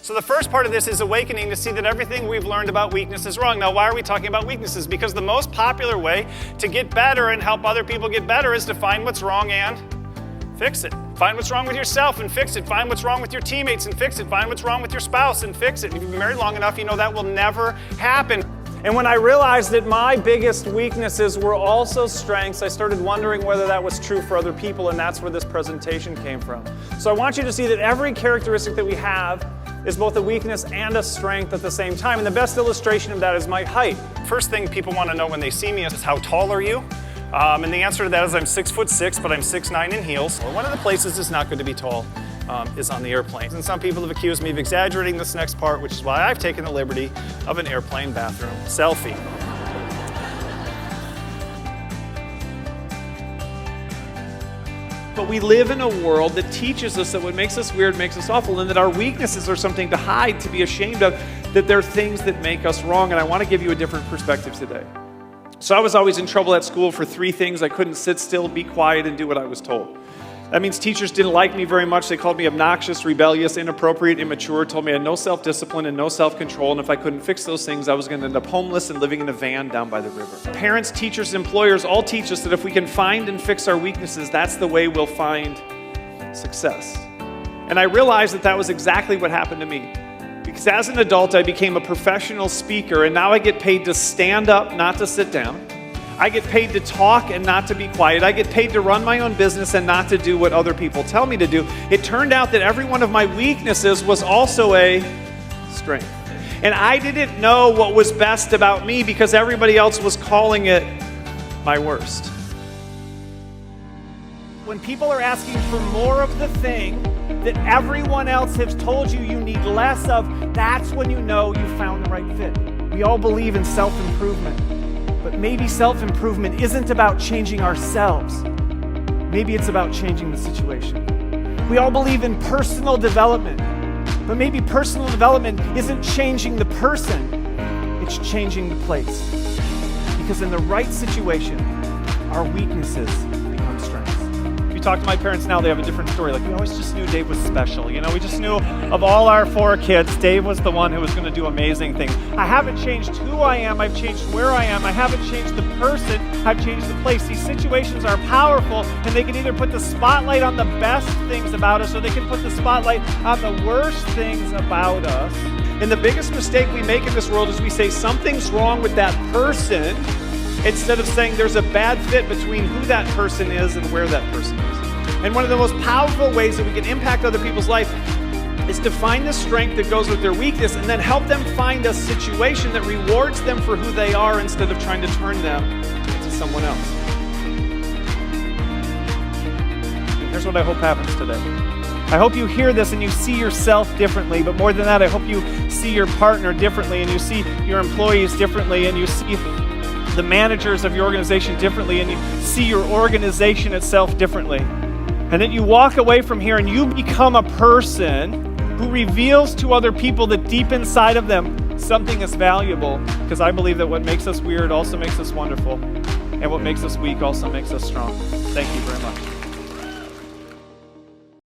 So the first part of this is awakening to see that everything we've learned about weakness is wrong. Now, why are we talking about weaknesses? Because the most popular way to get better and help other people get better is to find what's wrong and fix it. Find what's wrong with yourself and fix it. Find what's wrong with your teammates and fix it. Find what's wrong with your spouse and fix it. If you've been married long enough, you know that will never happen. And when I realized that my biggest weaknesses were also strengths, I started wondering whether that was true for other people, and that's where this presentation came from. So I want you to see that every characteristic that we have is both a weakness and a strength at the same time. And the best illustration of that is my height. First thing people want to know when they see me is, how tall are you? And the answer to that is I'm 6'6", but I'm 6'9" in heels. Well, one of the places it's not good to be tall is on the airplane. And some people have accused me of exaggerating this next part, which is why I've taken the liberty of an airplane bathroom selfie. But we live in a world that teaches us that what makes us weird makes us awful, and that our weaknesses are something to hide, to be ashamed of, that they're things that make us wrong. And I want to give you a different perspective today. So I was always in trouble at school for 3 things. I couldn't sit still, be quiet, and do what I was told. That means teachers didn't like me very much. They called me obnoxious, rebellious, inappropriate, immature, told me I had no self-discipline and no self-control, and if I couldn't fix those things, I was going to end up homeless and living in a van down by the river. Parents, teachers, employers all teach us that if we can find and fix our weaknesses, that's the way we'll find success. And I realized that that was exactly what happened to me. Because as an adult, I became a professional speaker, and now I get paid to stand up, not to sit down. I get paid to talk and not to be quiet. I get paid to run my own business and not to do what other people tell me to do. It turned out that every one of my weaknesses was also a strength. And I didn't know what was best about me because everybody else was calling it my worst. When people are asking for more of the thing that everyone else has told you you need less of, that's when you know you found the right fit. We all believe in self-improvement. But maybe self-improvement isn't about changing ourselves. Maybe it's about changing the situation. We all believe in personal development, but maybe personal development isn't changing the person, it's changing the place. Because in the right situation, our weaknesses become strengths. If you talk to my parents now, they have a different story. Like, we always just knew Dave was special. You know, we just knew of all our 4 kids, Dave was the one who was going to do amazing things. I haven't changed who I am, I've changed where I am. I haven't changed the person, I've changed the place. These situations are powerful, and they can either put the spotlight on the best things about us, or they can put the spotlight on the worst things about us. And the biggest mistake we make in this world is we say something's wrong with that person, instead of saying there's a bad fit between who that person is and where that person is. And one of the most powerful ways that we can impact other people's life is to find the strength that goes with their weakness and then help them find a situation that rewards them for who they are instead of trying to turn them into someone else. And here's what I hope happens today. I hope you hear this and you see yourself differently, but more than that, I hope you see your partner differently, and you see your employees differently, and you see the managers of your organization differently, and you see your organization itself differently. And that you walk away from here and you become a person who reveals to other people that deep inside of them something is valuable, because I believe that what makes us weird also makes us wonderful, and what makes us weak also makes us strong. Thank you very much.